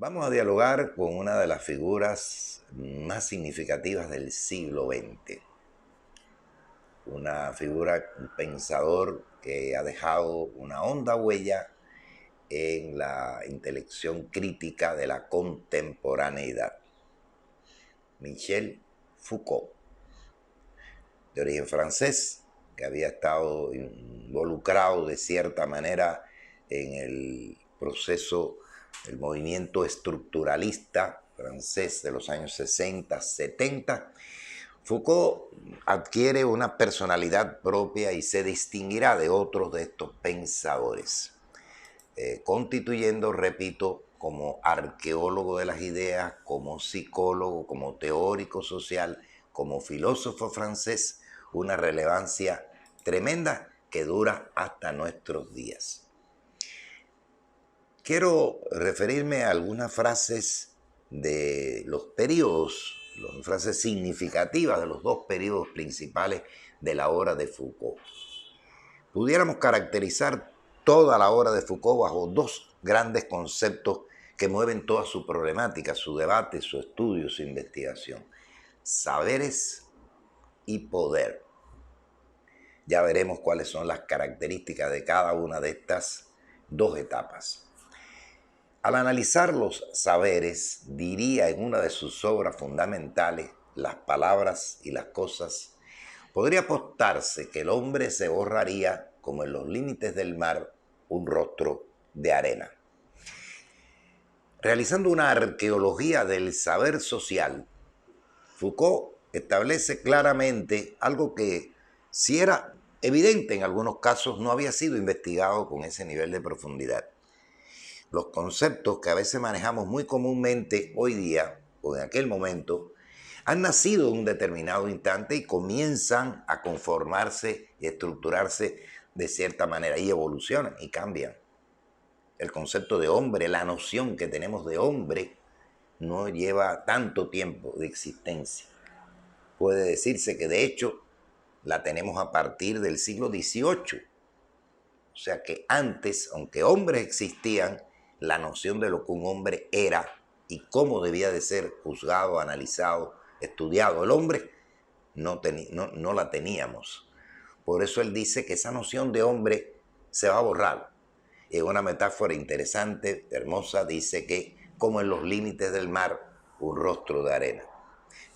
Vamos a dialogar con una de las figuras más significativas del siglo XX. Una figura, un pensador que ha dejado una honda huella en la intelección crítica de la contemporaneidad. Michel Foucault, de origen francés, que había estado involucrado de cierta manera en el proceso del movimiento estructuralista francés de los años 60, 70. Foucault adquiere una personalidad propia y se distinguirá de otros de estos pensadores, constituyendo, repito, como arqueólogo de las ideas, como psicólogo, como teórico social, como filósofo francés, una relevancia tremenda que dura hasta nuestros días. Quiero referirme a algunas frases de los periodos, las frases significativas de los dos periodos principales de la obra de Foucault. Pudiéramos caracterizar toda la obra de Foucault bajo dos grandes conceptos que mueven toda su problemática, su debate, su estudio, su investigación: saberes y poder. Ya veremos cuáles son las características de cada una de estas dos etapas. Al analizar los saberes, diría en una de sus obras fundamentales, Las palabras y las cosas, podría apostarse que el hombre se borraría, como en los límites del mar, un rostro de arena. Realizando una arqueología del saber social, Foucault establece claramente algo que, si era evidente en algunos casos, no había sido investigado con ese nivel de profundidad. Los conceptos que a veces manejamos muy comúnmente hoy día o en aquel momento han nacido en un determinado instante y comienzan a conformarse y estructurarse de cierta manera y evolucionan y cambian. El concepto de hombre, la noción que tenemos de hombre, no lleva tanto tiempo de existencia. Puede decirse que de hecho la tenemos a partir del siglo XVIII. O sea que antes, aunque hombres existían, la noción de lo que un hombre era y cómo debía de ser juzgado, analizado, estudiado el hombre, no la teníamos. Por eso él dice que esa noción de hombre se va a borrar. Y en una metáfora interesante, hermosa, dice que como en los límites del mar, un rostro de arena.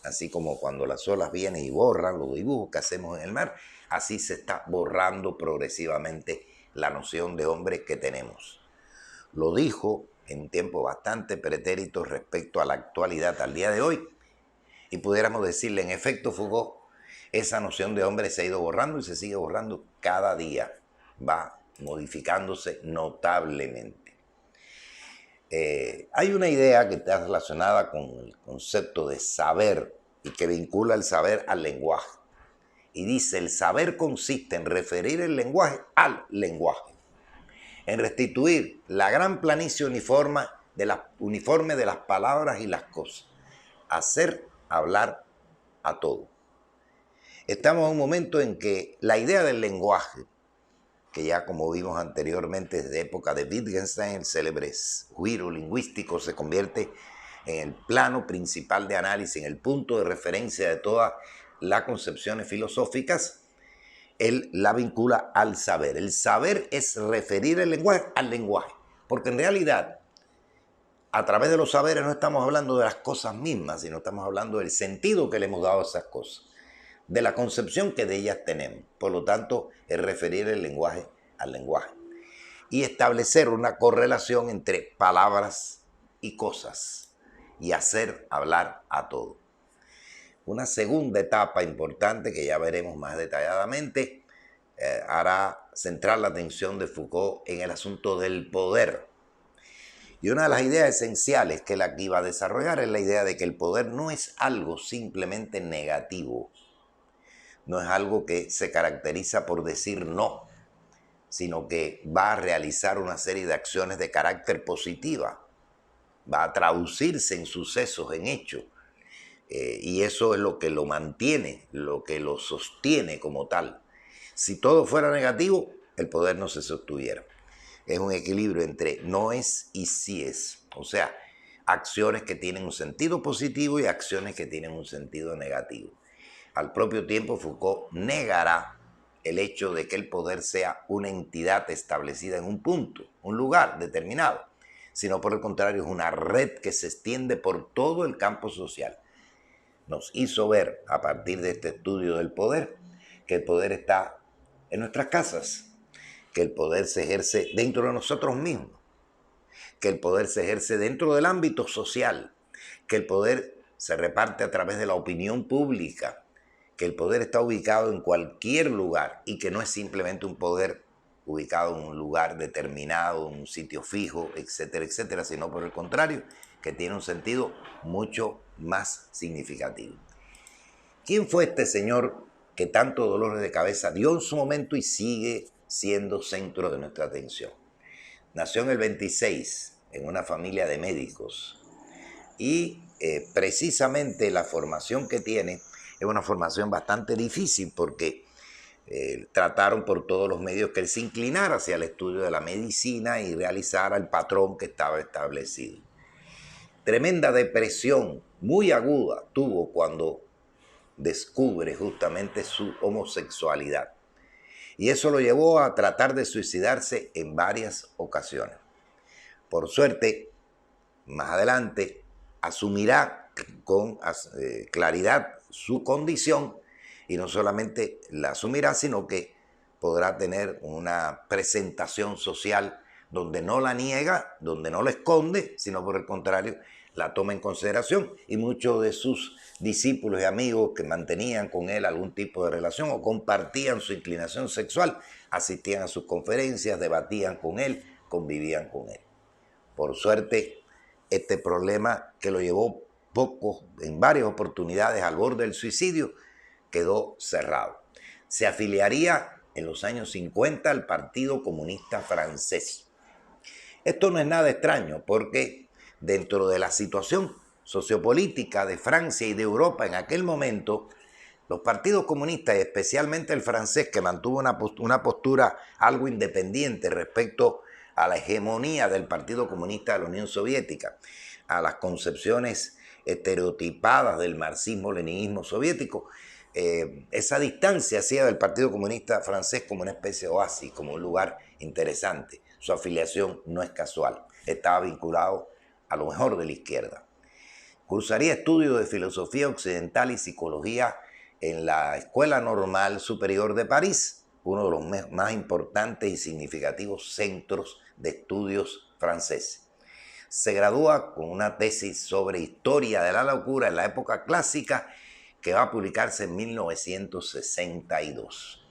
Así como cuando las olas vienen y borran los dibujos que hacemos en el mar, así se está borrando progresivamente la noción de hombre que tenemos. Lo dijo en tiempo bastante pretérito respecto a la actualidad, al día de hoy, y pudiéramos decirle, en efecto, Foucault, esa noción de hombre se ha ido borrando y se sigue borrando cada día, va modificándose notablemente. Hay una idea que está relacionada con el concepto de saber y que vincula el saber al lenguaje. Y dice, el saber consiste en referir el lenguaje al lenguaje, en restituir la gran planicie uniforme de las palabras y las cosas, hacer hablar a todo. Estamos en un momento en que la idea del lenguaje, que ya como vimos anteriormente desde época de Wittgenstein, el célebre giro lingüístico, se convierte en el plano principal de análisis, en el punto de referencia de todas las concepciones filosóficas. Él la vincula al saber. El saber es referir el lenguaje al lenguaje, porque en realidad a través de los saberes no estamos hablando de las cosas mismas, sino estamos hablando del sentido que le hemos dado a esas cosas, de la concepción que de ellas tenemos. Por lo tanto, es referir el lenguaje al lenguaje y establecer una correlación entre palabras y cosas y hacer hablar a todo. Una segunda etapa importante que ya veremos más detalladamente hará centrar la atención de Foucault en el asunto del poder. Y una de las ideas esenciales que él aquí va a desarrollar es la idea de que el poder no es algo simplemente negativo, no es algo que se caracteriza por decir no, sino que va a realizar una serie de acciones de carácter positiva, va a traducirse en sucesos, en hechos, y eso es lo que lo mantiene, lo que lo sostiene como tal. Si todo fuera negativo, el poder no se sostuviera. Es un equilibrio entre no es y sí es. O sea, acciones que tienen un sentido positivo y acciones que tienen un sentido negativo. Al propio tiempo, Foucault negará el hecho de que el poder sea una entidad establecida en un punto, un lugar determinado, sino por el contrario es una red que se extiende por todo el campo social. Nos hizo ver, a partir de este estudio del poder, que el poder está en nuestras casas, que el poder se ejerce dentro de nosotros mismos, que el poder se ejerce dentro del ámbito social, que el poder se reparte a través de la opinión pública, que el poder está ubicado en cualquier lugar y que no es simplemente un poder ubicado en un lugar determinado, en un sitio fijo, etcétera, etcétera, sino por el contrario, que tiene un sentido mucho más significativo. ¿Quién fue este señor que tanto dolores de cabeza dio en su momento y sigue siendo centro de nuestra atención? Nació en el 26 en una familia de médicos y precisamente la formación que tiene es una formación bastante difícil porque trataron por todos los medios que él se inclinara hacia el estudio de la medicina y realizara el patrón que estaba establecido. Tremenda depresión muy aguda tuvo cuando descubre justamente su homosexualidad. Y eso lo llevó a tratar de suicidarse en varias ocasiones. Por suerte, más adelante, asumirá con claridad su condición y no solamente la asumirá, sino que podrá tener una presentación social donde no la niega, donde no la esconde, sino por el contrario, la toma en consideración y muchos de sus discípulos y amigos que mantenían con él algún tipo de relación o compartían su inclinación sexual, asistían a sus conferencias, debatían con él, convivían con él. Por suerte, este problema que lo llevó en varias oportunidades al borde del suicidio, quedó cerrado. Se afiliaría en los años 50 al Partido Comunista Francés. Esto no es nada extraño porque dentro de la situación sociopolítica de Francia y de Europa en aquel momento, los partidos comunistas, y especialmente el francés, que mantuvo una postura algo independiente respecto a la hegemonía del Partido Comunista de la Unión Soviética, a las concepciones estereotipadas del marxismo-leninismo soviético, esa distancia hacía del Partido Comunista francés como una especie de oasis, como un lugar interesante. Su afiliación no es casual, estaba vinculado a lo mejor de la izquierda. Cursaría estudios de filosofía occidental y psicología en la Escuela Normal Superior de París, uno de los más importantes y significativos centros de estudios franceses. Se gradúa con una tesis sobre historia de la locura en la época clásica que va a publicarse en 1962.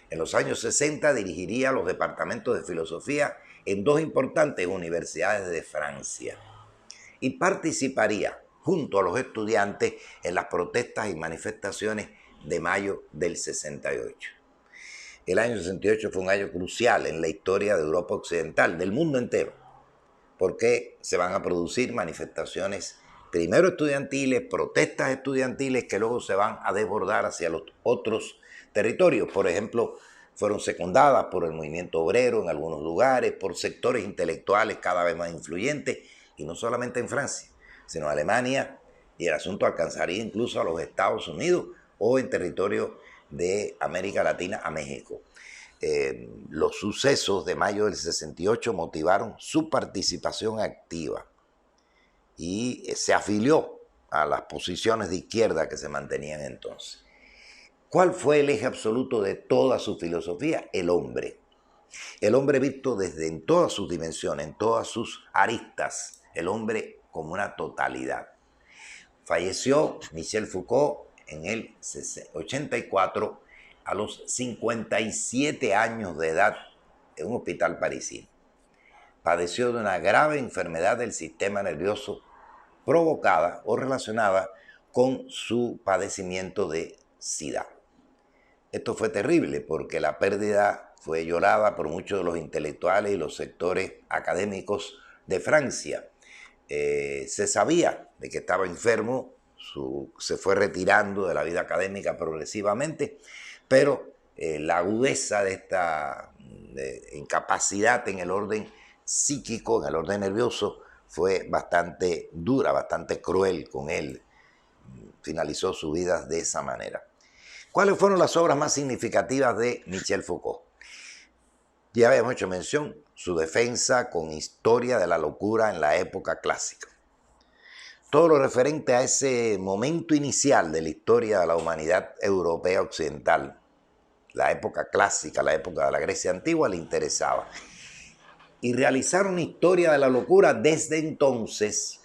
En los años 60 dirigiría los departamentos de filosofía en dos importantes universidades de Francia y participaría junto a los estudiantes en las protestas y manifestaciones de mayo del 68. El año 68 fue un año crucial en la historia de Europa Occidental, del mundo entero, porque se van a producir manifestaciones primero estudiantiles, protestas estudiantiles que luego se van a desbordar hacia los otros territorios. Por ejemplo, fueron secundadas por el movimiento obrero en algunos lugares, por sectores intelectuales cada vez más influyentes, y no solamente en Francia, sino en Alemania, y el asunto alcanzaría incluso a los Estados Unidos o en territorio de América Latina a México. Los sucesos de mayo del 68 motivaron su participación activa y se afilió a las posiciones de izquierda que se mantenían entonces. ¿Cuál fue el eje absoluto de toda su filosofía? El hombre. El hombre visto desde en todas sus dimensiones, en todas sus aristas, el hombre como una totalidad. Falleció Michel Foucault en el 84 a los 57 años de edad en un hospital parisino. Padeció de una grave enfermedad del sistema nervioso provocada o relacionada con su padecimiento de SIDA. Esto fue terrible porque la pérdida fue llorada por muchos de los intelectuales y los sectores académicos de Francia. Se sabía de que estaba enfermo, se fue retirando de la vida académica progresivamente, pero la agudeza de esta incapacidad en el orden psíquico, en el orden nervioso, fue bastante dura, bastante cruel con él. Finalizó su vida de esa manera. ¿Cuáles fueron las obras más significativas de Michel Foucault? Ya habíamos hecho mención, su defensa con historia de la locura en la época clásica. Todo lo referente a ese momento inicial de la historia de la humanidad europea occidental, la época clásica, la época de la Grecia antigua, le interesaba. Y realizar una historia de la locura desde entonces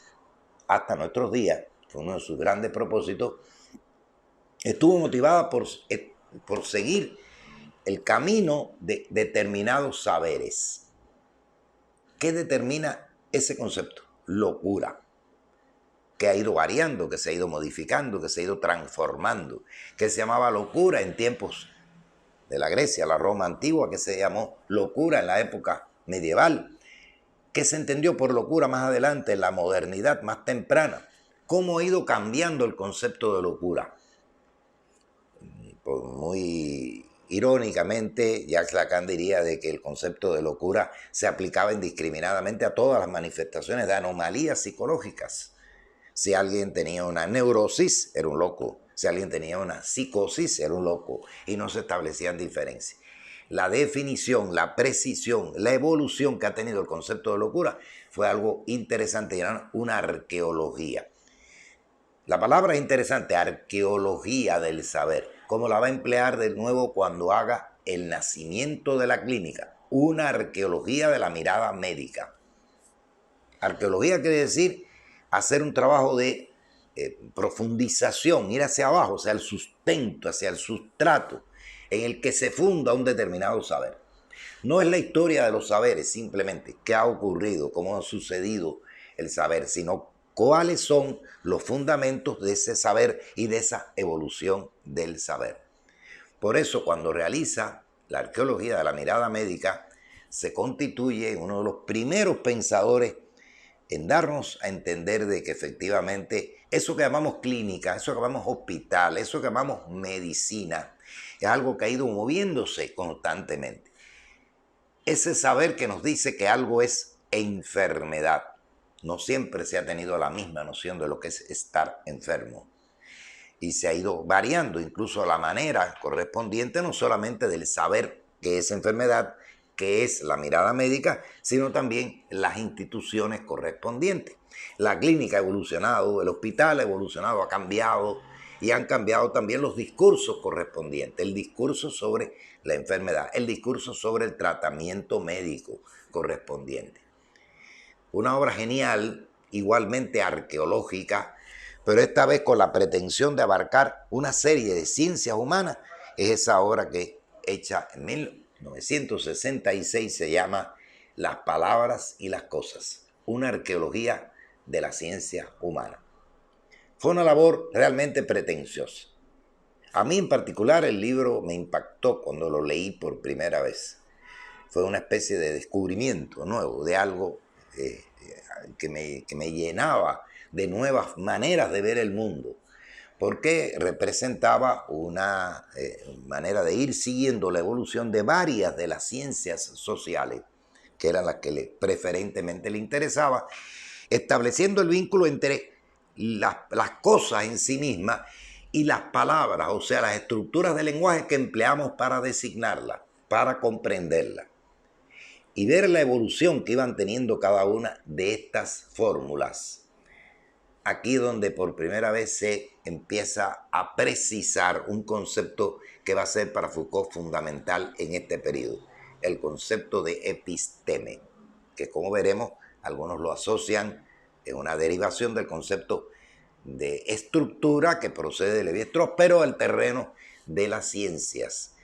hasta nuestros días, fue uno de sus grandes propósitos, estuvo motivada por seguir el camino de determinados saberes. ¿Qué determina ese concepto? Locura, que ha ido variando, que se ha ido modificando, que se ha ido transformando, que se llamaba locura en tiempos de la Grecia, la Roma antigua, que se llamó locura en la época medieval, que se entendió por locura más adelante en la modernidad más temprana. ¿Cómo ha ido cambiando el concepto de locura? Pues muy irónicamente, Jacques Lacan diría de que el concepto de locura se aplicaba indiscriminadamente a todas las manifestaciones de anomalías psicológicas. Si alguien tenía una neurosis, era un loco. Si alguien tenía una psicosis, era un loco. Y no se establecían diferencias. La definición, la precisión, la evolución que ha tenido el concepto de locura fue algo interesante, era una arqueología. La palabra es interesante, arqueología del saber. ¿Cómo la va a emplear de nuevo cuando haga el nacimiento de la clínica? Una arqueología de la mirada médica. Arqueología quiere decir hacer un trabajo de profundización, ir hacia abajo, hacia el sustento, hacia el sustrato en el que se funda un determinado saber. No es la historia de los saberes simplemente qué ha ocurrido, cómo ha sucedido el saber, sino cuáles son los fundamentos de ese saber y de esa evolución del saber. Por eso, cuando realiza la arqueología de la mirada médica, se constituye en uno de los primeros pensadores en darnos a entender de que efectivamente eso que llamamos clínica, eso que llamamos hospital, eso que llamamos medicina, es algo que ha ido moviéndose constantemente. Ese saber que nos dice que algo es enfermedad. No siempre se ha tenido la misma noción de lo que es estar enfermo. Y se ha ido variando incluso la manera correspondiente, no solamente del saber que es enfermedad, que es la mirada médica, sino también las instituciones correspondientes. La clínica ha evolucionado, el hospital ha evolucionado, ha cambiado y han cambiado también los discursos correspondientes. El discurso sobre la enfermedad, el discurso sobre el tratamiento médico correspondiente. Una obra genial, igualmente arqueológica, pero esta vez con la pretensión de abarcar una serie de ciencias humanas, es esa obra que hecha en 1966 se llama Las palabras y las cosas, una arqueología de la ciencia humana. Fue una labor realmente pretenciosa. A mí en particular el libro me impactó cuando lo leí por primera vez. Fue una especie de descubrimiento nuevo, de algo que me llenaba de nuevas maneras de ver el mundo, porque representaba una manera de ir siguiendo la evolución de varias de las ciencias sociales, que eran las que preferentemente le interesaba, estableciendo el vínculo entre las cosas en sí mismas y las palabras, o sea, las estructuras del lenguaje que empleamos para designarlas, para comprenderlas. Y ver la evolución que iban teniendo cada una de estas fórmulas. Aquí donde por primera vez se empieza a precisar un concepto que va a ser para Foucault fundamental en este periodo, el concepto de episteme, que como veremos algunos lo asocian en una derivación del concepto de estructura que procede de Lévi-Strauss, pero al terreno de las ciencias.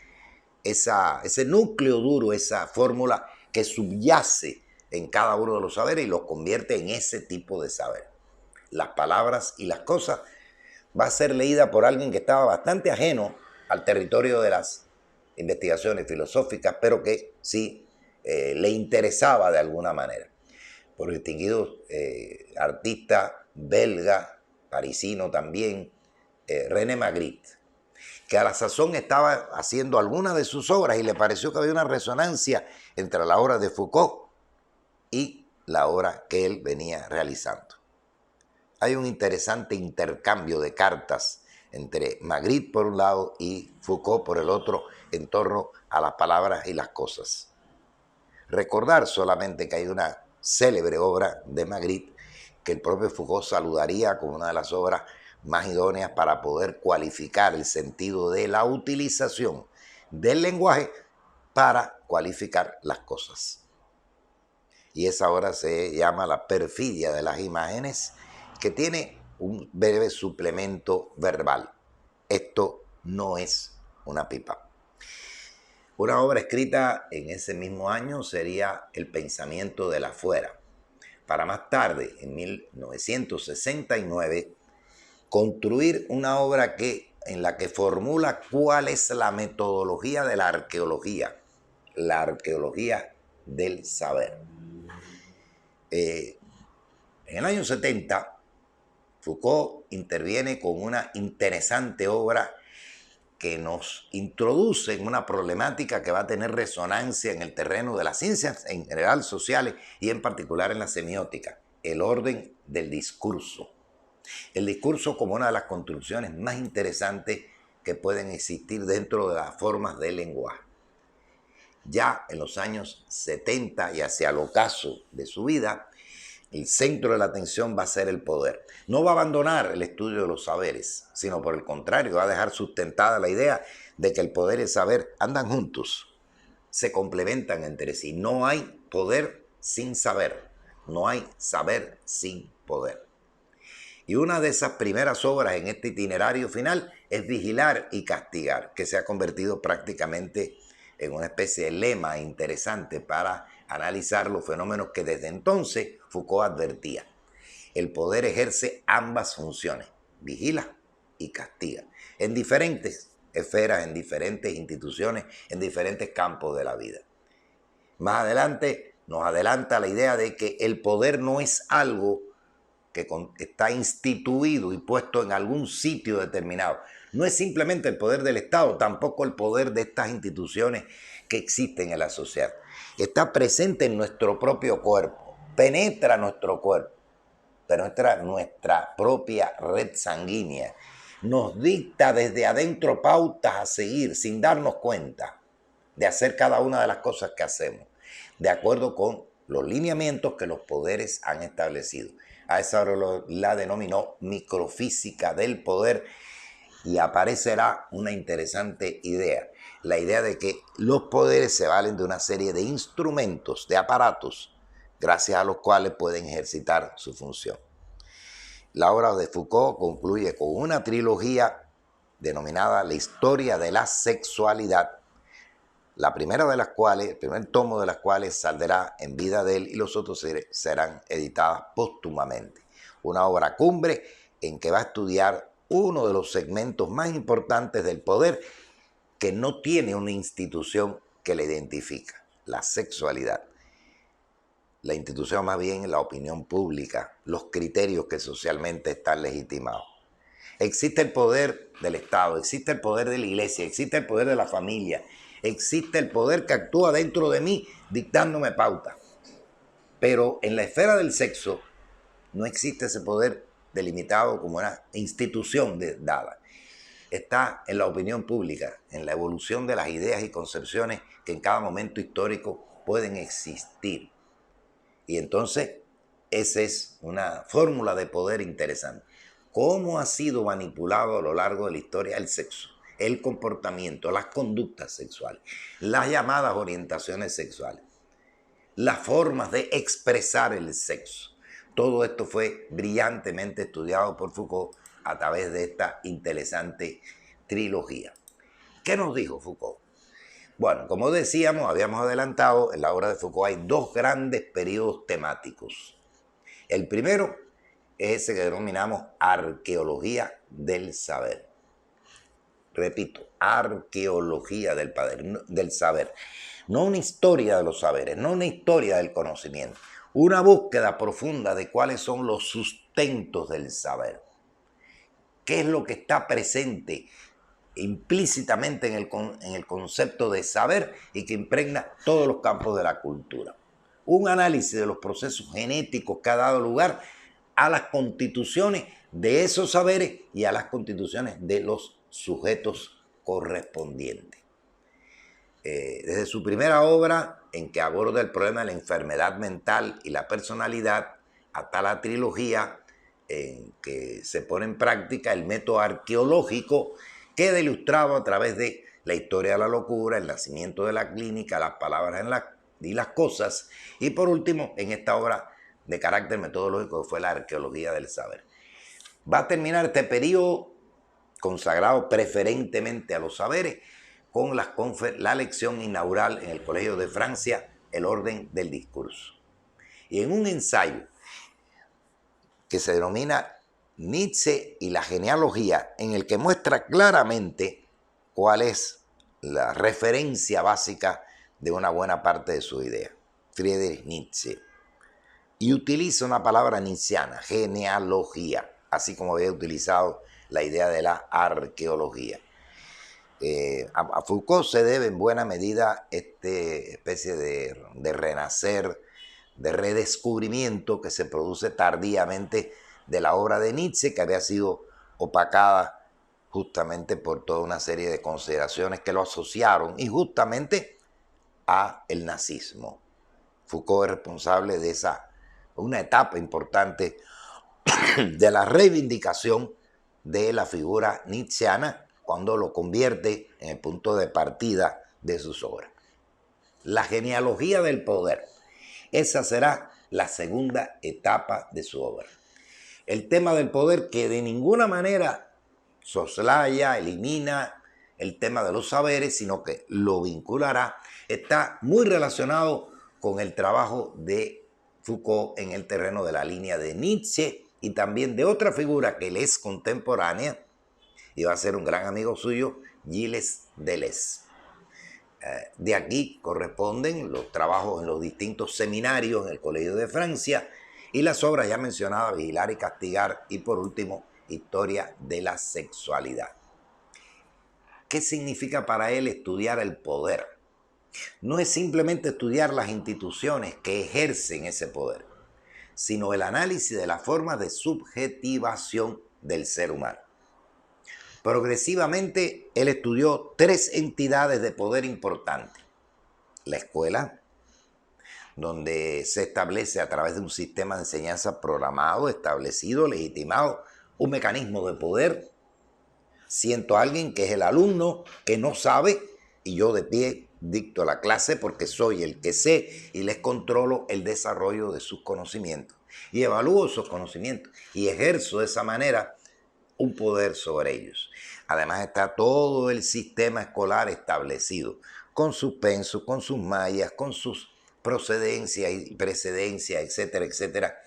Ese núcleo duro, esa fórmula que subyace en cada uno de los saberes y los convierte en ese tipo de saber. Las palabras y las cosas va a ser leída por alguien que estaba bastante ajeno al territorio de las investigaciones filosóficas, pero que sí le interesaba de alguna manera. Por distinguido artista belga, parisino también, René Magritte, que a la sazón estaba haciendo algunas de sus obras y le pareció que había una resonancia entre la obra de Foucault y la obra que él venía realizando. Hay un interesante intercambio de cartas entre Magritte por un lado y Foucault por el otro en torno a las palabras y las cosas. Recordar solamente que hay una célebre obra de Magritte que el propio Foucault saludaría como una de las obras más idóneas para poder cualificar el sentido de la utilización del lenguaje para cualificar las cosas. Y esa obra se llama La perfidia de las imágenes, que tiene un breve suplemento verbal. Esto no es una pipa. Una obra escrita en ese mismo año sería El pensamiento del afuera, para más tarde, en 1969, construir una obra en la que formula cuál es la metodología de la arqueología del saber. En el año 70, Foucault interviene con una interesante obra que nos introduce en una problemática que va a tener resonancia en el terreno de las ciencias en general sociales y en particular en la semiótica, el orden del discurso. El discurso como una de las construcciones más interesantes que pueden existir dentro de las formas del lenguaje. Ya en los años 70 y hacia el ocaso de su vida, el centro de la atención va a ser el poder. No va a abandonar el estudio de los saberes, sino por el contrario, va a dejar sustentada la idea de que el poder y el saber andan juntos, se complementan entre sí. No hay poder sin saber, no hay saber sin poder. Y una de esas primeras obras en este itinerario final es Vigilar y castigar, que se ha convertido prácticamente en una especie de lema interesante para analizar los fenómenos que desde entonces Foucault advertía. El poder ejerce ambas funciones, vigila y castiga, en diferentes esferas, en diferentes instituciones, en diferentes campos de la vida. Más adelante nos adelanta la idea de que el poder no es algo que está instituido y puesto en algún sitio determinado. No es simplemente el poder del Estado, tampoco el poder de estas instituciones que existen en la sociedad. Está presente en nuestro propio cuerpo, penetra nuestro cuerpo, penetra nuestra propia red sanguínea, nos dicta desde adentro pautas a seguir sin darnos cuenta de hacer cada una de las cosas que hacemos, de acuerdo con los lineamientos que los poderes han establecido. A esa hora la denominó microfísica del poder y aparecerá una interesante idea. La idea de que los poderes se valen de una serie de instrumentos, de aparatos, gracias a los cuales pueden ejercitar su función. La obra de Foucault concluye con una trilogía denominada La historia de la sexualidad, la primera de las cuales, el primer tomo de las cuales saldrá en vida de él y los otros serán editadas póstumamente. Una obra cumbre en que va a estudiar uno de los segmentos más importantes del poder que no tiene una institución que le identifica, la sexualidad. La institución más bien es la opinión pública, los criterios que socialmente están legitimados. Existe el poder del Estado, existe el poder de la iglesia, existe el poder de la familia, existe el poder que actúa dentro de mí dictándome pautas. Pero en la esfera del sexo no existe ese poder delimitado como una institución dada. Está en la opinión pública, en la evolución de las ideas y concepciones que en cada momento histórico pueden existir. Y entonces, esa es una fórmula de poder interesante. ¿Cómo ha sido manipulado a lo largo de la historia el sexo, el comportamiento, las conductas sexuales, las llamadas orientaciones sexuales, las formas de expresar el sexo? Todo esto fue brillantemente estudiado por Foucault a través de esta interesante trilogía. ¿Qué nos dijo Foucault? Bueno, como decíamos, habíamos adelantado, en la obra de Foucault hay dos grandes periodos temáticos. El primero es ese que denominamos arqueología del saber. Repito, arqueología del saber. No una historia de los saberes, no una historia del conocimiento. Una búsqueda profunda de cuáles son los sustentos del saber. ¿Qué es lo que está presente implícitamente en el concepto de saber y que impregna todos los campos de la cultura? un análisis de los procesos genéticos que ha dado lugar a las constituciones de esos saberes y a las constituciones de los sujetos correspondientes. Desde su primera obra, en que aborda el problema de la enfermedad mental y la personalidad, hasta la trilogía en que se pone en práctica el método arqueológico, queda ilustrado a través de la historia de la locura, el nacimiento de la clínica, las palabras y las cosas, y por último, en esta obra de carácter metodológico que fue la arqueología del saber. Va a terminar este periodo consagrado preferentemente a los saberes con la lección inaugural en el Colegio de Francia, El orden del discurso. Y en un ensayo que se denomina Nietzsche y la genealogía, en el que muestra claramente cuál es la referencia básica de una buena parte de su idea, Friedrich Nietzsche. Y utiliza una palabra nietzscheana, genealogía, así como había utilizado la idea de la arqueología. A Foucault se debe en buena medida esta especie de renacer, de redescubrimiento que se produce tardíamente de la obra de Nietzsche, que había sido opacada justamente por toda una serie de consideraciones que lo asociaron y a el nazismo. Foucault es responsable de una etapa importante de la reivindicación de la figura nietzscheana cuando lo convierte en el punto de partida de sus obras. La genealogía del poder. Esa será la segunda etapa de su obra. El tema del poder que de ninguna manera soslaya, elimina el tema de los saberes, sino que lo vinculará, está muy relacionado con el trabajo de Foucault en el terreno de la línea de Nietzsche y también de otra figura que le es contemporánea y va a ser un gran amigo suyo, Gilles Deleuze. De aquí corresponden los trabajos en los distintos seminarios en el Colegio de Francia y las obras ya mencionadas, Vigilar y Castigar, y por último, Historia de la Sexualidad. ¿Qué significa para él estudiar el poder? No es simplemente estudiar las instituciones que ejercen ese poder, sino el análisis de las formas de subjetivación del ser humano. Progresivamente, él estudió 3 entidades de poder importantes. La escuela, donde se establece a través de un sistema de enseñanza programado, establecido, legitimado, un mecanismo de poder. Siento a alguien que es el alumno, que no sabe, y yo de pie dicto la clase porque soy el que sé y les controlo el desarrollo de sus conocimientos. Y evalúo esos conocimientos y ejerzo de esa manera un poder sobre ellos. Además está todo el sistema escolar establecido, con sus pensos, con sus mallas, con sus procedencias y precedencias, etcétera, etcétera,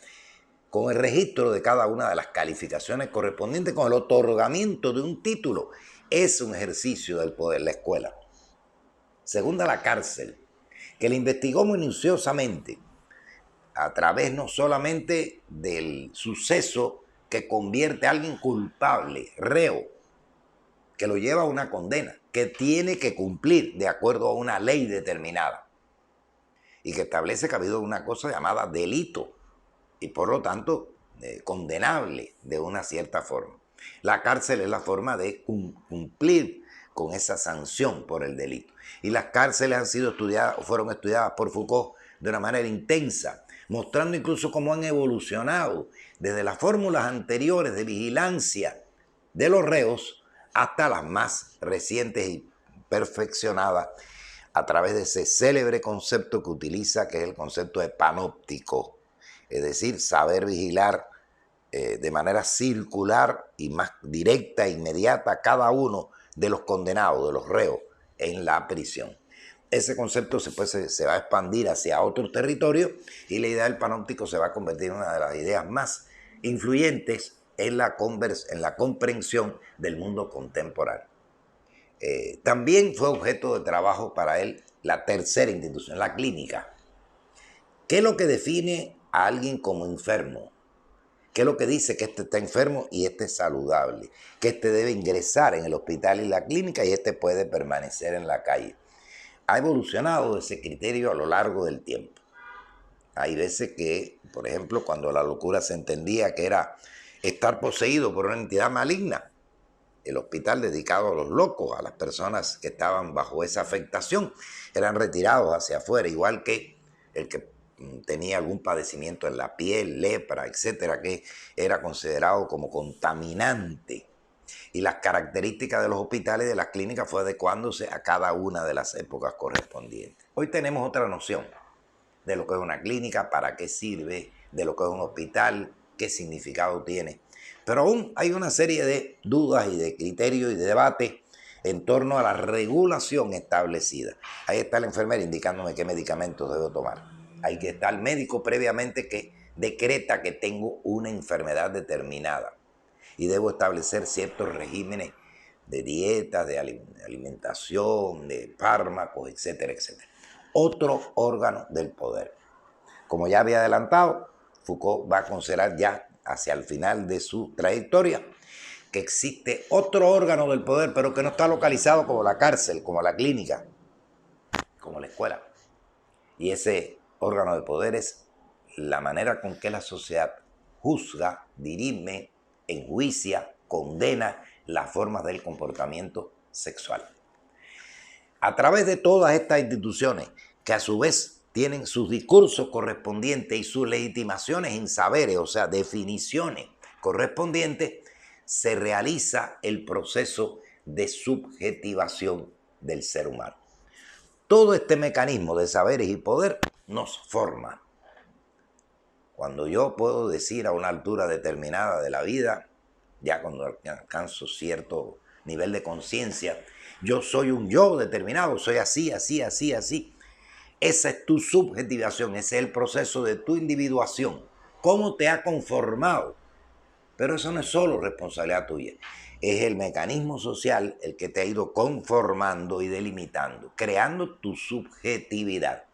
con el registro de cada una de las calificaciones correspondientes, con el otorgamiento de un título. Es un ejercicio del poder, la escuela. Segunda, la cárcel, que la investigó minuciosamente a través no solamente del suceso que convierte a alguien culpable, reo, que lo lleva a una condena, que tiene que cumplir de acuerdo a una ley determinada y que establece que ha habido una cosa llamada delito y por lo tanto condenable de una cierta forma. La cárcel es la forma de cumplir con esa sanción por el delito. Y las cárceles han sido estudiadas o fueron estudiadas por Foucault de una manera intensa, mostrando incluso cómo han evolucionado desde las fórmulas anteriores de vigilancia de los reos hasta las más recientes y perfeccionadas a través de ese célebre concepto que utiliza, que es el concepto de panóptico, es decir, saber vigilar de manera circular y más directa e inmediata a cada uno de los condenados, de los reos, en la prisión. Ese concepto se va a expandir hacia otros territorios y la idea del panóptico se va a convertir en una de las ideas más influyentes en la comprensión del mundo contemporáneo. También fue objeto de trabajo para él la tercera institución, la clínica. ¿Qué es lo que define a alguien como enfermo? ¿Qué es lo que dice que este está enfermo y este es saludable? Que este debe ingresar en el hospital y la clínica y este puede permanecer en la calle. Ha evolucionado ese criterio a lo largo del tiempo. Hay veces que, por ejemplo, cuando la locura se entendía que era estar poseído por una entidad maligna, el hospital dedicado a los locos, a las personas que estaban bajo esa afectación, eran retirados hacia afuera, igual que el que tenía algún padecimiento en la piel, lepra, etcétera, que era considerado como contaminante. Y las características de los hospitales y de las clínicas fue adecuándose a cada una de las épocas correspondientes. Hoy tenemos otra noción de lo que es una clínica, para qué sirve, de lo que es un hospital, qué significado tiene. Pero aún hay una serie de dudas y de criterios y de debate en torno a la regulación establecida. Ahí está la enfermera indicándome qué medicamentos debo tomar. Ahí está el médico previamente que decreta que tengo una enfermedad determinada y debo establecer ciertos regímenes de dieta, de alimentación, de fármacos, etcétera, etcétera. Otro órgano del poder. Como ya había adelantado, Foucault va a considerar ya hacia el final de su trayectoria que existe otro órgano del poder, pero que no está localizado como la cárcel, como la clínica, como la escuela. Y ese órgano de poder es la manera con que la sociedad juzga, dirime, enjuicia, condena las formas del comportamiento sexual. A través de todas estas instituciones, que a su vez tienen sus discursos correspondientes y sus legitimaciones en saberes, o sea, definiciones correspondientes, se realiza el proceso de subjetivación del ser humano. Todo este mecanismo de saberes y poder nos forma. Cuando yo puedo decir a una altura determinada de la vida, ya cuando alcanzo cierto nivel de conciencia, yo soy un yo determinado, soy así, así, así, así. Esa es tu subjetivación, ese es el proceso de tu individuación. ¿Cómo te ha conformado? Pero eso no es solo responsabilidad tuya. Es el mecanismo social el que te ha ido conformando y delimitando, creando tu subjetividad.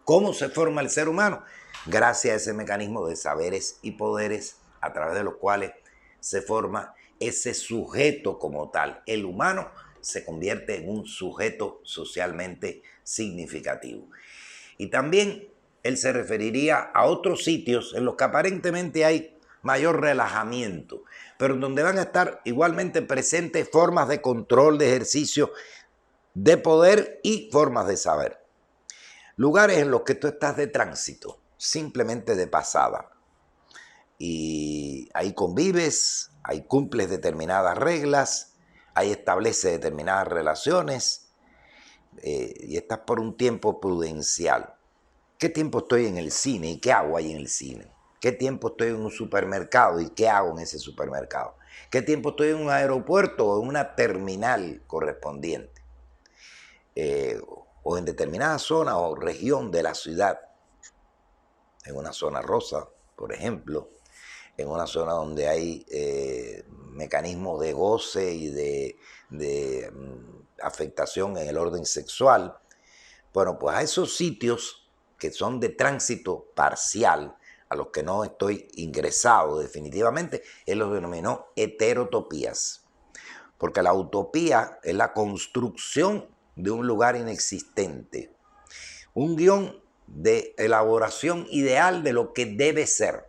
¿Cómo se forma el ser humano? Gracias a ese mecanismo de saberes y poderes a través de los cuales se forma ese sujeto como tal. El humano se convierte en un sujeto socialmente significativo. Y también él se referiría a otros sitios en los que aparentemente hay mayor relajamiento, pero donde van a estar igualmente presentes formas de control, de ejercicio, de poder y formas de saber. Lugares en los que tú estás de tránsito, simplemente de pasada. Y ahí convives, ahí cumples determinadas reglas, ahí estableces determinadas relaciones y estás por un tiempo prudencial. ¿Qué tiempo estoy en el cine y qué hago ahí en el cine? ¿Qué tiempo estoy en un supermercado y qué hago en ese supermercado? ¿Qué tiempo estoy en un aeropuerto o en una terminal correspondiente? O en determinada zona o región de la ciudad, en una zona rosa, por ejemplo, en una zona donde hay mecanismos de goce y de afectación en el orden sexual. Bueno, pues a esos sitios que son de tránsito parcial, a los que no estoy ingresado definitivamente, él los denominó heterotopías. Porque la utopía es la construcción de un lugar inexistente, un guión de elaboración ideal de lo que debe ser.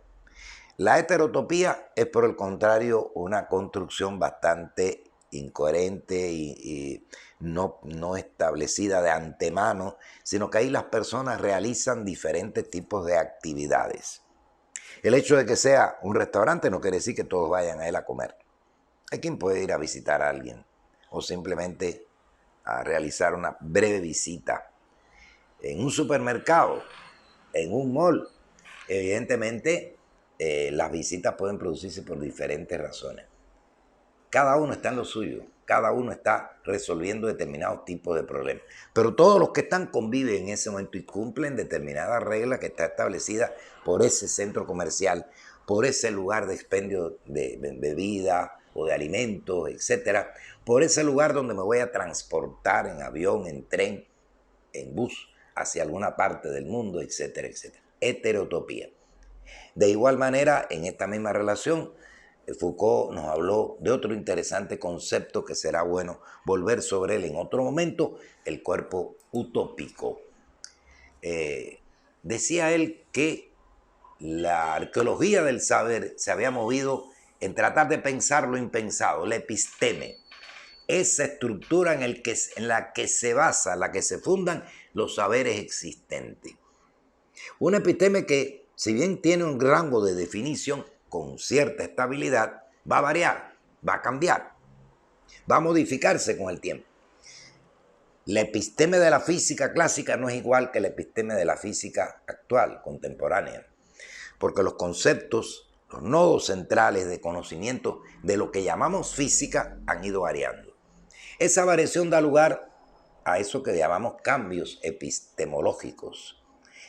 La heterotopía es, por el contrario, una construcción bastante incoherente y no establecida de antemano, sino que ahí las personas realizan diferentes tipos de actividades. El hecho de que sea un restaurante no quiere decir que todos vayan a él a comer. Hay quien puede ir a visitar a alguien o simplemente a realizar una breve visita. En un supermercado, en un mall, evidentemente las visitas pueden producirse por diferentes razones. Cada uno está en lo suyo, cada uno está resolviendo determinados tipos de problemas. Pero todos los que están conviven en ese momento y cumplen determinadas reglas que está establecida por ese centro comercial, por ese lugar de expendio de bebida o de alimentos, etcétera, por ese lugar donde me voy a transportar en avión, en tren, en bus, hacia alguna parte del mundo, etcétera, etcétera. Heterotopía. De igual manera, en esta misma relación, Foucault nos habló de otro interesante concepto que será bueno volver sobre él en otro momento, el cuerpo utópico. decía él que la arqueología del saber se había movido en tratar de pensar lo impensado, la episteme, esa estructura en la que se basa, en la que se fundan los saberes existentes. Una episteme que, si bien tiene un rango de definición con cierta estabilidad, va a variar, va a cambiar, va a modificarse con el tiempo. La episteme de la física clásica no es igual que la episteme de la física actual, contemporánea, porque los conceptos, los nodos centrales de conocimiento de lo que llamamos física han ido variando. Esa variación da lugar a eso que llamamos cambios epistemológicos.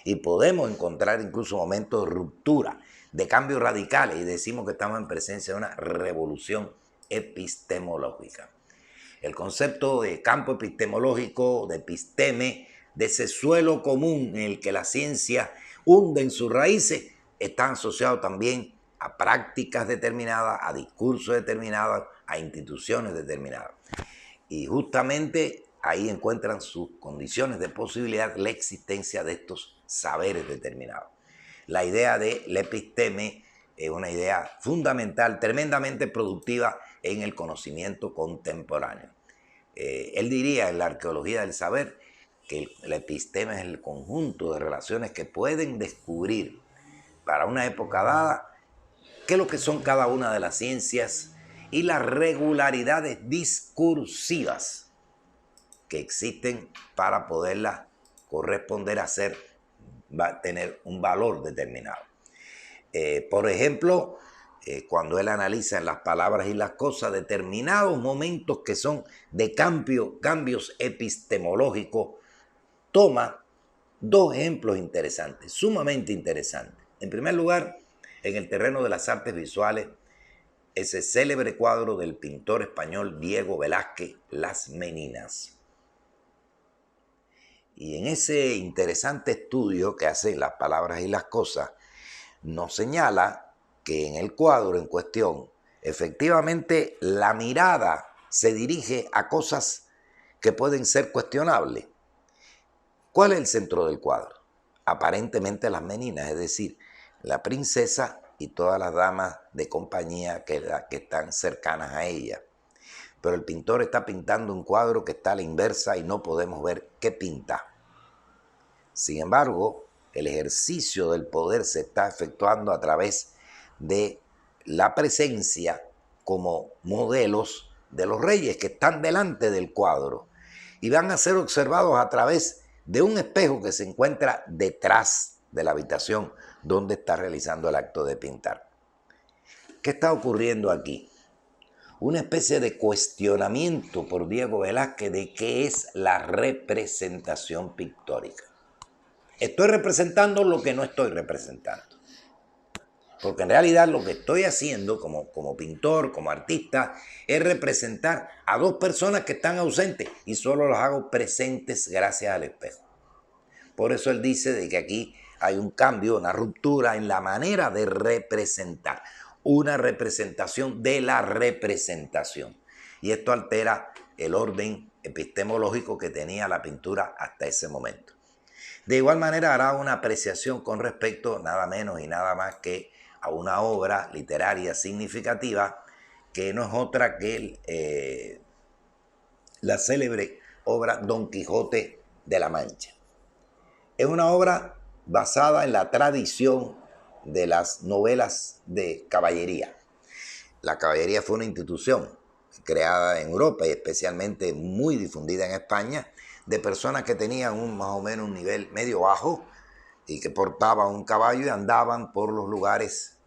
Y podemos encontrar incluso momentos de ruptura, de cambios radicales, y decimos que estamos en presencia de una revolución epistemológica. El concepto de campo epistemológico, de episteme, de ese suelo común en el que la ciencia hunde en sus raíces, está asociado también a prácticas determinadas, a discursos determinados, a instituciones determinadas. Y justamente ahí encuentran sus condiciones de posibilidad la existencia de estos saberes determinados. La idea de la episteme es una idea fundamental, tremendamente productiva en el conocimiento contemporáneo. Él diría en la arqueología del saber que la episteme es el conjunto de relaciones que pueden descubrir para una época dada qué es lo que son cada una de las ciencias y las regularidades discursivas que existen para poderlas corresponder a ser, tener un valor determinado. Por ejemplo, cuando él analiza en las palabras y las cosas determinados momentos que son de cambios epistemológicos, toma dos ejemplos interesantes, sumamente interesantes. En primer lugar, en el terreno de las artes visuales, ese célebre cuadro del pintor español Diego Velázquez, Las Meninas. Y en ese interesante estudio que hace Las palabras y las cosas, nos señala que en el cuadro en cuestión, efectivamente la mirada se dirige a cosas que pueden ser cuestionables. ¿Cuál es el centro del cuadro? Aparentemente las meninas, es decir, la princesa y todas las damas de compañía que están cercanas a ella. Pero el pintor está pintando un cuadro que está a la inversa y no podemos ver qué pinta. Sin embargo, el ejercicio del poder se está efectuando a través de la presencia como modelos de los reyes que están delante del cuadro y van a ser observados a través de un espejo que se encuentra detrás de la habitación donde está realizando el acto de pintar. ¿Qué está ocurriendo aquí? Una especie de cuestionamiento por Diego Velázquez de qué es la representación pictórica. Estoy representando lo que no estoy representando. Porque en realidad lo que estoy haciendo como pintor, como artista, es representar a dos personas que están ausentes y solo las hago presentes gracias al espejo. Por eso él dice de que aquí hay un cambio, una ruptura en la manera de representar. Una representación de la representación. Y esto altera el orden epistemológico que tenía la pintura hasta ese momento. De igual manera hará una apreciación con respecto nada menos y nada más que a una obra literaria significativa que no es otra que la célebre obra Don Quijote de la Mancha. Es una obra basada en la tradición de las novelas de caballería. La caballería fue una institución creada en Europa y especialmente muy difundida en España, de personas que tenían más o menos un nivel medio bajo y que portaban un caballo y andaban por los lugares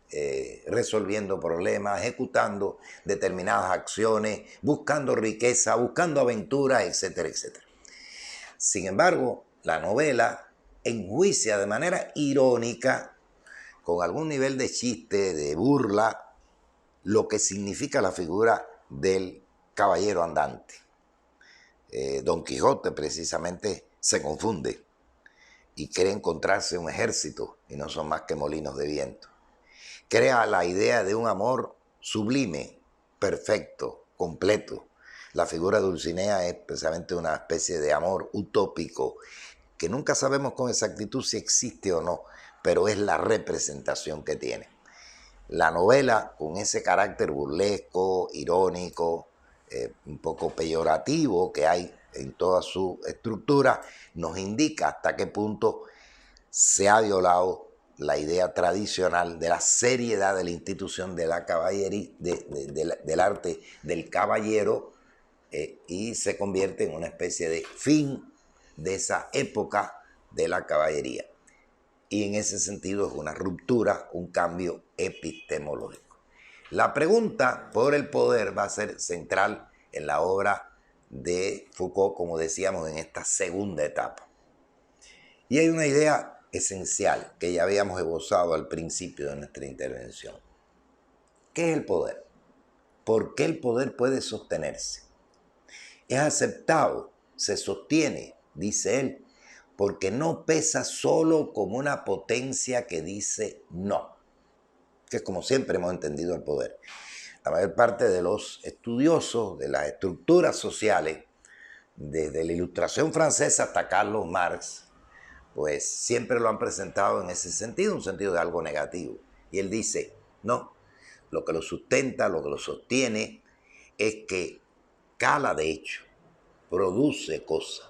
resolviendo problemas, ejecutando determinadas acciones, buscando riqueza, buscando aventuras, etcétera, etcétera. Sin embargo, la novela enjuicia de manera irónica, con algún nivel de chiste, de burla, lo que significa la figura del caballero andante. Don Quijote precisamente se confunde y cree encontrarse un ejército y no son más que molinos de viento. Crea la idea de un amor sublime, perfecto, completo. La figura de Dulcinea es precisamente una especie de amor utópico que nunca sabemos con exactitud si existe o no, pero es la representación que tiene. La novela, con ese carácter burlesco, irónico, un poco peyorativo que hay en toda su estructura, nos indica hasta qué punto se ha violado la idea tradicional de la seriedad de la institución de la caballería, del arte del caballero, y se convierte en una especie de fin de esa época de la caballería. Y en ese sentido es una ruptura, un cambio epistemológico. La pregunta por el poder va a ser central en la obra de Foucault, como decíamos, en esta segunda etapa. Y hay una idea esencial que ya habíamos esbozado al principio de nuestra intervención. ¿Qué es el poder? ¿Por qué el poder puede sostenerse? Es aceptado, se sostiene, dice él, porque no pesa solo como una potencia que dice no, que es como siempre hemos entendido el poder. La mayor parte de los estudiosos de las estructuras sociales, desde la Ilustración francesa hasta Carlos Marx, pues siempre lo han presentado en ese sentido, un sentido de algo negativo. Y él dice, no, lo que lo sustenta, lo que lo sostiene, es que cala de hecho, produce cosas,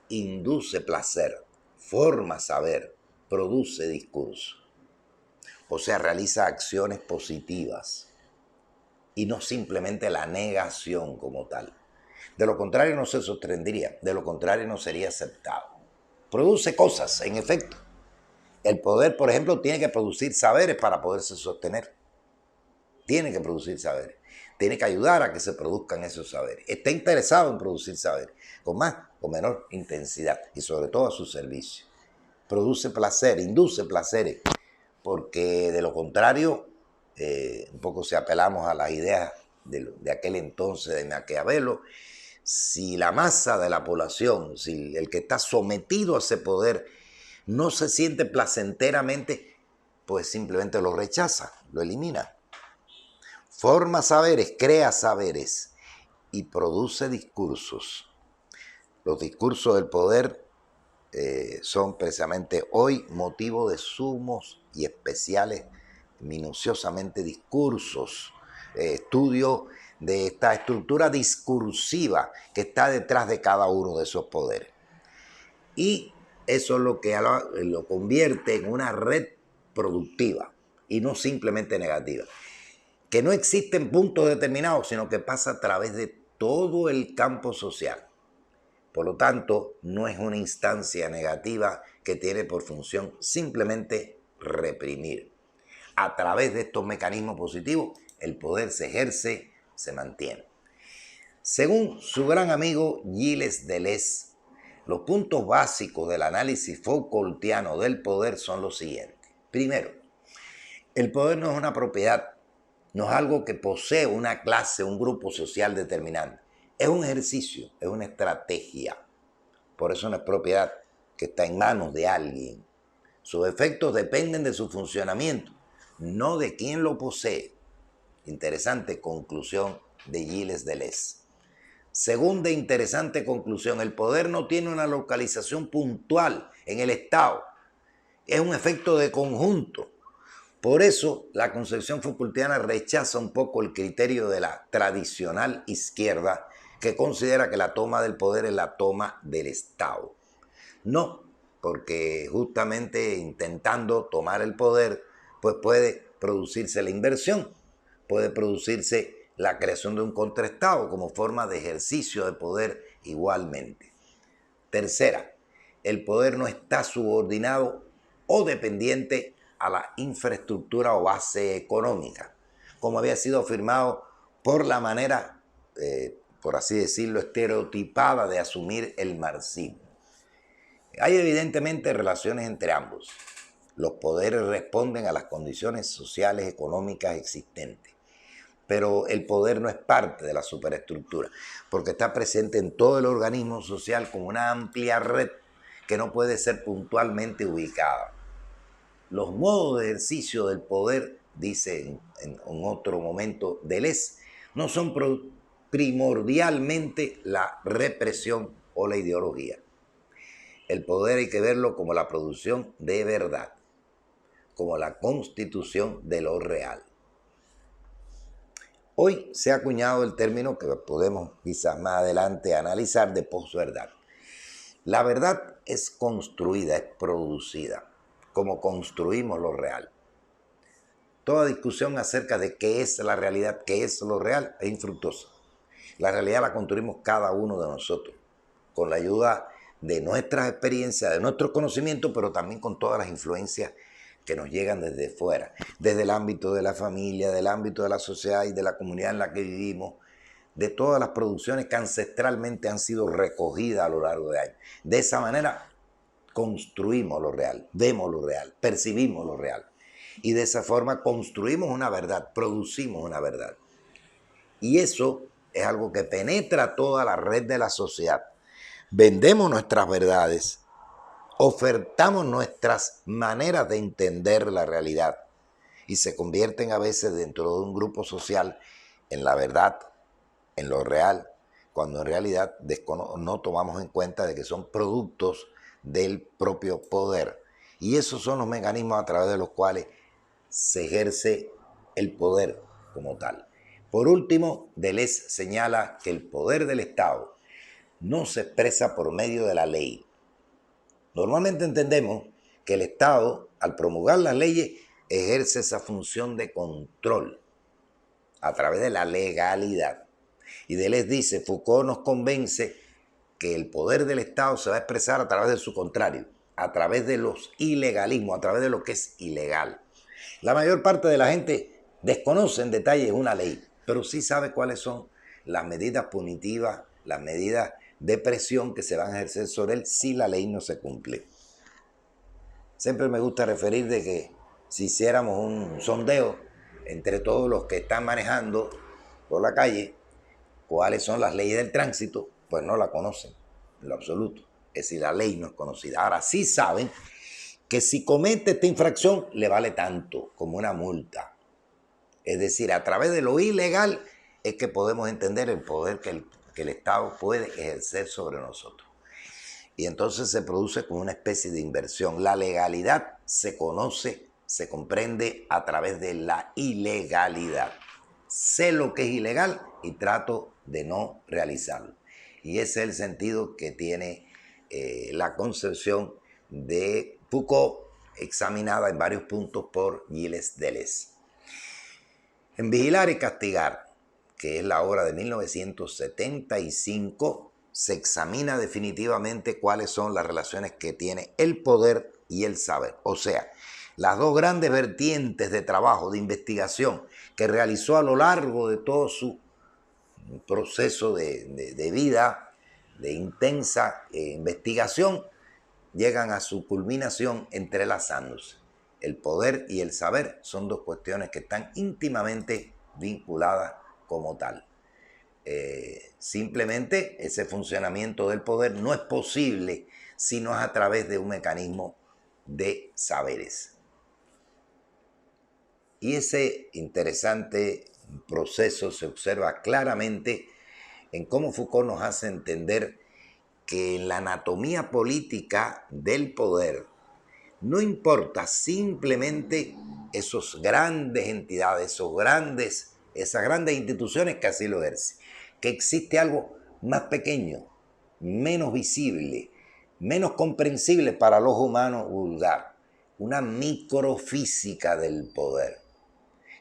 induce placer, forma saber, produce discurso. O sea, realiza acciones positivas y no simplemente la negación como tal. De lo contrario no se sostendría, de lo contrario no sería aceptado. Produce cosas, en efecto. El poder, por ejemplo, tiene que producir saberes para poderse sostener. Tiene que producir saberes. Tiene que ayudar a que se produzcan esos saberes. Está interesado en producir saberes, con más o menor intensidad, y sobre todo a su servicio. Produce placer, induce placeres, porque de lo contrario, un poco si apelamos a las ideas de aquel entonces de Maquiavelo, si la masa de la población, si el que está sometido a ese poder no se siente placenteramente, pues simplemente lo rechaza, lo elimina. Forma saberes, crea saberes y produce discursos. Los discursos del poder son precisamente hoy motivo de sumos y especiales, minuciosamente discursos, estudio de esta estructura discursiva que está detrás de cada uno de esos poderes. Y eso es lo que lo convierte en una red productiva y no simplemente negativa. Que no existen puntos determinados, sino que pasa a través de todo el campo social. Por lo tanto, no es una instancia negativa que tiene por función simplemente reprimir. A través de estos mecanismos positivos, el poder se ejerce, se mantiene. Según su gran amigo Gilles Deleuze, los puntos básicos del análisis Foucaultiano del poder son los siguientes. Primero, el poder no es una propiedad, no es algo que posee una clase, un grupo social determinante. Es un ejercicio, es una estrategia. Por eso no es propiedad que está en manos de alguien. Sus efectos dependen de su funcionamiento, no de quién lo posee. Interesante conclusión de Gilles Deleuze. Segunda interesante conclusión, el poder no tiene una localización puntual en el Estado. Es un efecto de conjunto. Por eso la concepción Foucaultiana rechaza un poco el criterio de la tradicional izquierda que considera que la toma del poder es la toma del Estado. No, porque justamente intentando tomar el poder, pues puede producirse la inversión, puede producirse la creación de un contraestado como forma de ejercicio de poder igualmente. Tercera, el poder no está subordinado o dependiente a la infraestructura o base económica, como había sido afirmado por la manera, por así decirlo, estereotipada de asumir el marxismo. Hay evidentemente relaciones entre ambos. Los poderes responden a las condiciones sociales, económicas existentes. Pero el poder no es parte de la superestructura, porque está presente en todo el organismo social como una amplia red que no puede ser puntualmente ubicada. Los modos de ejercicio del poder, dice en otro momento Deleuze, no son primordialmente la represión o la ideología. El poder hay que verlo como la producción de verdad, como la constitución de lo real. Hoy se ha acuñado el término que podemos quizás más adelante analizar de posverdad. La verdad es construida, es producida, como construimos lo real. Toda discusión acerca de qué es la realidad, qué es lo real, es infructuosa. La realidad la construimos cada uno de nosotros, con la ayuda de nuestras experiencias, de nuestros conocimientos, pero también con todas las influencias que nos llegan desde fuera, desde el ámbito de la familia, del ámbito de la sociedad y de la comunidad en la que vivimos, de todas las producciones que ancestralmente han sido recogidas a lo largo de años. De esa manera construimos lo real, vemos lo real, percibimos lo real. Y de esa forma construimos una verdad, producimos una verdad. Y eso es algo que penetra toda la red de la sociedad. Vendemos nuestras verdades, ofertamos nuestras maneras de entender la realidad y se convierten a veces dentro de un grupo social en la verdad, en lo real, cuando en realidad no tomamos en cuenta de que son productos del propio poder. Y esos son los mecanismos a través de los cuales se ejerce el poder como tal. Por último, Deleuze señala que el poder del Estado no se expresa por medio de la ley. Normalmente entendemos que el Estado, al promulgar las leyes, ejerce esa función de control a través de la legalidad. Y Deleuze dice, Foucault nos convence que el poder del Estado se va a expresar a través de su contrario, a través de los ilegalismos, a través de lo que es ilegal. La mayor parte de la gente desconoce en detalle una ley, pero sí sabe cuáles son las medidas punitivas, las medidas de presión que se van a ejercer sobre él si la ley no se cumple. Siempre me gusta referir de que si hiciéramos un sondeo entre todos los que están manejando por la calle, cuáles son las leyes del tránsito, pues no la conocen en lo absoluto. Es decir, la ley no es conocida. Ahora sí saben que si comete esta infracción le vale tanto como una multa. Es decir, a través de lo ilegal es que podemos entender el poder que el Estado puede ejercer sobre nosotros. Y entonces se produce como una especie de inversión. La legalidad se conoce, se comprende a través de la ilegalidad. Sé lo que es ilegal y trato de no realizarlo. Y ese es el sentido que tiene la concepción de Foucault, examinada en varios puntos por Gilles Deleuze. En Vigilar y Castigar, que es la obra de 1975, se examina definitivamente cuáles son las relaciones que tiene el poder y el saber. O sea, las dos grandes vertientes de trabajo, de investigación, que realizó a lo largo de todo su proceso de vida, de intensa investigación, llegan a su culminación entrelazándose. El poder y el saber son dos cuestiones que están íntimamente vinculadas como tal. Simplemente ese funcionamiento del poder no es posible si no es a través de un mecanismo de saberes. Y ese interesante proceso se observa claramente en cómo Foucault nos hace entender que en la anatomía política del poder no importa simplemente esas grandes entidades, esas grandes instituciones que así lo ejercen, que existe algo más pequeño, menos visible, menos comprensible para los humanos vulgar, una microfísica del poder,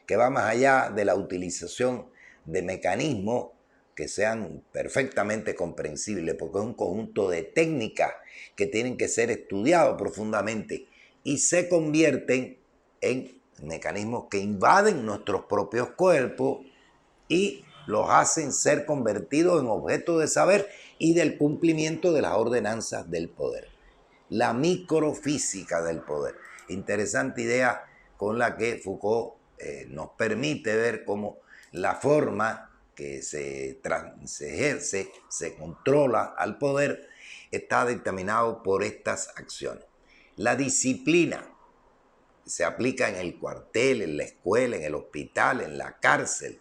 que va más allá de la utilización de mecanismos que sean perfectamente comprensibles, porque es un conjunto de técnicas que tienen que ser estudiados profundamente y se convierten en mecanismos que invaden nuestros propios cuerpos y los hacen ser convertidos en objetos de saber y del cumplimiento de las ordenanzas del poder. La microfísica del poder. Interesante idea con la que Foucault nos permite ver cómo la forma que se ejerce, se controla al poder, está determinado por estas acciones. La disciplina se aplica en el cuartel, en la escuela, en el hospital, en la cárcel.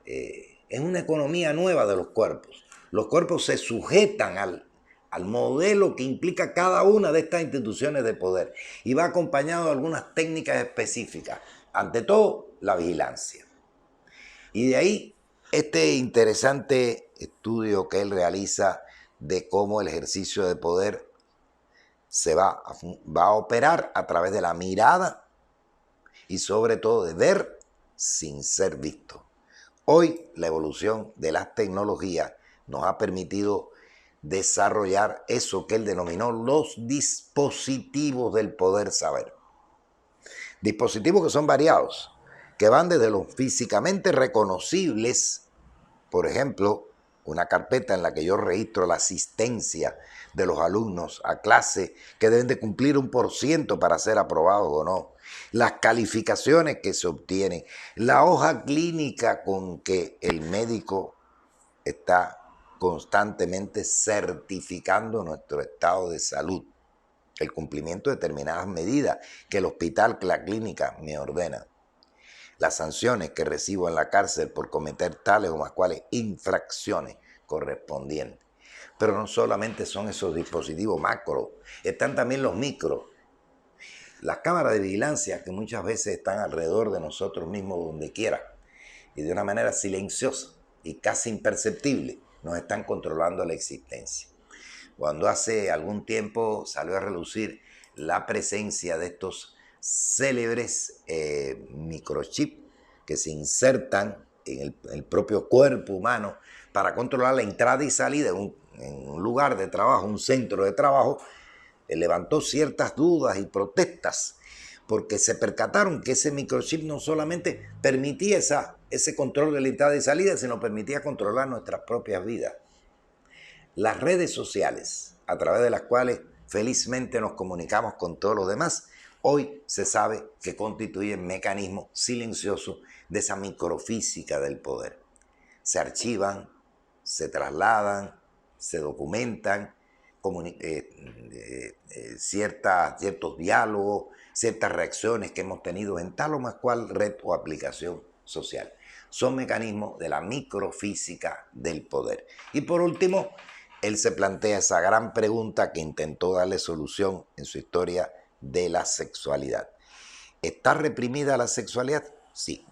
Es una economía nueva de los cuerpos. Los cuerpos se sujetan al modelo que implica cada una de estas instituciones de poder y va acompañado de algunas técnicas específicas. Ante todo, la vigilancia. Y de ahí este interesante estudio que él realiza de cómo el ejercicio de poder se va a operar a través de la mirada y sobre todo de ver sin ser visto. Hoy la evolución de las tecnologías nos ha permitido desarrollar eso que él denominó los dispositivos del poder saber. Dispositivos que son variados, que van desde los físicamente reconocibles, por ejemplo, una carpeta en la que yo registro la asistencia de los alumnos a clase que deben de cumplir 1% para ser aprobados o no, las calificaciones que se obtienen, la hoja clínica con que el médico está constantemente certificando nuestro estado de salud, el cumplimiento de determinadas medidas que el hospital, que la clínica me ordena, las sanciones que recibo en la cárcel por cometer tales o más cuales infracciones correspondientes. Pero no solamente son esos dispositivos macro, están también los micro. Las cámaras de vigilancia que muchas veces están alrededor de nosotros mismos donde quiera y de una manera silenciosa y casi imperceptible nos están controlando la existencia. Cuando hace algún tiempo salió a relucir la presencia de estos célebres microchips que se insertan en el propio cuerpo humano para controlar la entrada y salida en un lugar de trabajo, un centro de trabajo, levantó ciertas dudas y protestas porque se percataron que ese microchip no solamente permitía ese control de la entrada y salida, sino permitía controlar nuestras propias vidas. Las redes sociales, a través de las cuales felizmente nos comunicamos con todos los demás, hoy se sabe que constituyen mecanismos silenciosos de esa microfísica del poder. Se archivan, se trasladan, se documentan ciertos diálogos, ciertas reacciones que hemos tenido en tal o más cual red o aplicación social. Son mecanismos de la microfísica del poder. Y por último, él se plantea esa gran pregunta que intentó darle solución en su historia de la sexualidad. ¿Está reprimida la sexualidad? Sí.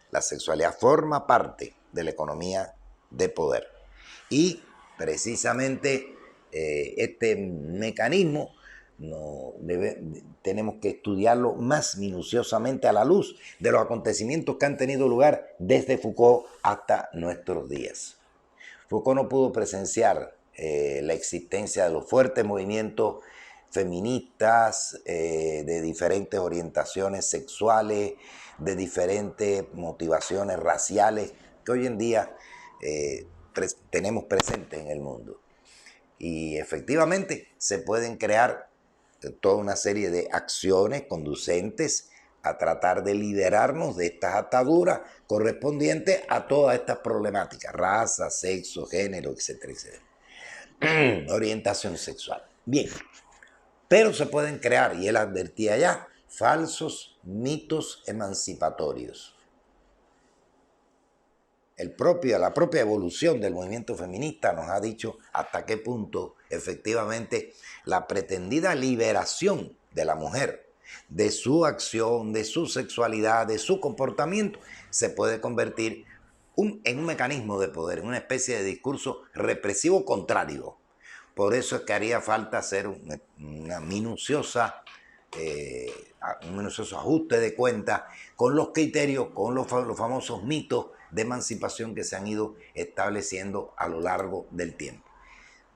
La sexualidad forma parte de la economía de poder. Y precisamente este mecanismo tenemos que estudiarlo más minuciosamente a la luz de los acontecimientos que han tenido lugar desde Foucault hasta nuestros días. Foucault no pudo presenciar la existencia de los fuertes movimientos feministas de diferentes orientaciones sexuales, de diferentes motivaciones raciales que hoy en día tenemos presentes en el mundo. Y efectivamente se pueden crear toda una serie de acciones conducentes a tratar de liberarnos de estas ataduras correspondientes a todas estas problemáticas, raza, sexo, género, etcétera, etcétera. Orientación sexual. Bien, pero se pueden crear, y él advertía ya, falsos mitos emancipatorios. La propia evolución del movimiento feminista nos ha dicho hasta qué punto efectivamente la pretendida liberación de la mujer, de su acción, de su sexualidad, de su comportamiento, se puede convertir en un mecanismo de poder, en una especie de discurso represivo contrario. Por eso es que haría falta hacer un minucioso ajuste de cuentas con los criterios, con los famosos mitos de emancipación que se han ido estableciendo a lo largo del tiempo.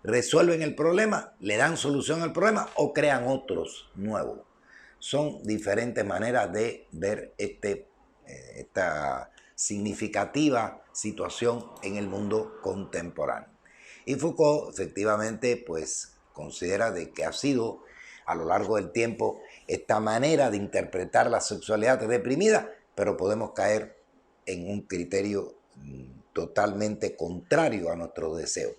¿Resuelven el problema? ¿Le dan solución al problema? ¿O crean otros nuevos? Son diferentes maneras de ver esta significativa situación en el mundo contemporáneo. Y Foucault efectivamente pues considera de que ha sido a lo largo del tiempo esta manera de interpretar la sexualidad reprimida, pero podemos caer en un criterio totalmente contrario a nuestros deseos.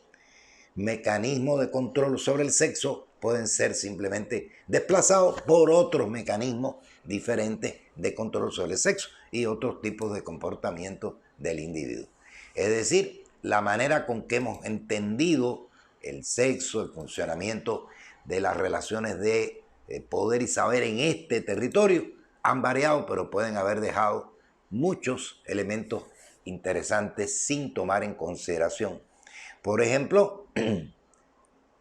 Mecanismos de control sobre el sexo pueden ser simplemente desplazados por otros mecanismos diferentes de control sobre el sexo y otros tipos de comportamiento del individuo. Es decir, la manera con que hemos entendido el sexo, el funcionamiento de las relaciones de poder y saber en este territorio han variado, pero pueden haber dejado muchos elementos interesantes sin tomar en consideración. Por ejemplo,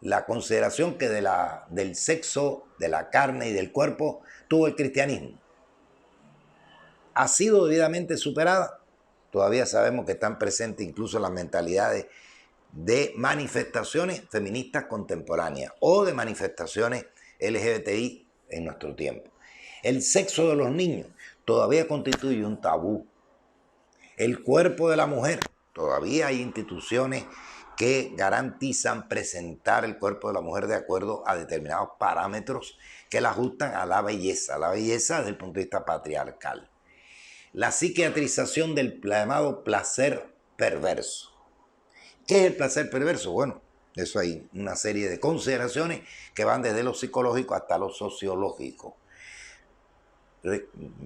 la consideración que del sexo, de la carne y del cuerpo tuvo el cristianismo. ¿Ha sido debidamente superada? Todavía sabemos que están presentes incluso las mentalidades de manifestaciones feministas contemporáneas o de manifestaciones LGBTI en nuestro tiempo. El sexo de los niños todavía constituye un tabú. El cuerpo de la mujer, todavía hay instituciones que garantizan presentar el cuerpo de la mujer de acuerdo a determinados parámetros que la ajustan a la belleza desde el punto de vista patriarcal. La psiquiatrización del llamado placer perverso. ¿Qué es el placer perverso? Bueno, eso hay una serie de consideraciones que van desde lo psicológico hasta lo sociológico.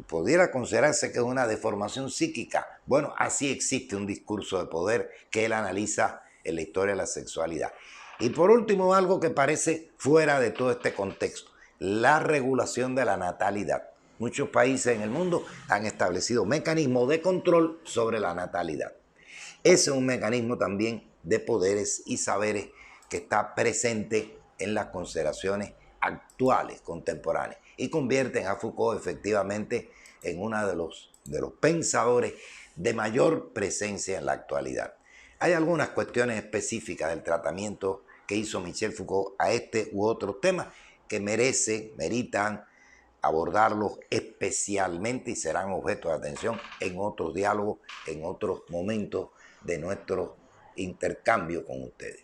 ¿Pudiera considerarse que es una deformación psíquica? Bueno, así existe un discurso de poder que él analiza en la historia de la sexualidad. Y por último, algo que parece fuera de todo este contexto, la regulación de la natalidad. Muchos países en el mundo han establecido mecanismos de control sobre la natalidad. Ese es un mecanismo también de poderes y saberes que está presente en las consideraciones actuales, contemporáneas, y convierten a Foucault efectivamente en uno de los pensadores de mayor presencia en la actualidad. Hay algunas cuestiones específicas del tratamiento que hizo Michel Foucault a este u otros temas que meritan abordarlos especialmente y serán objeto de atención en otros diálogos, en otros momentos de nuestro intercambio con ustedes.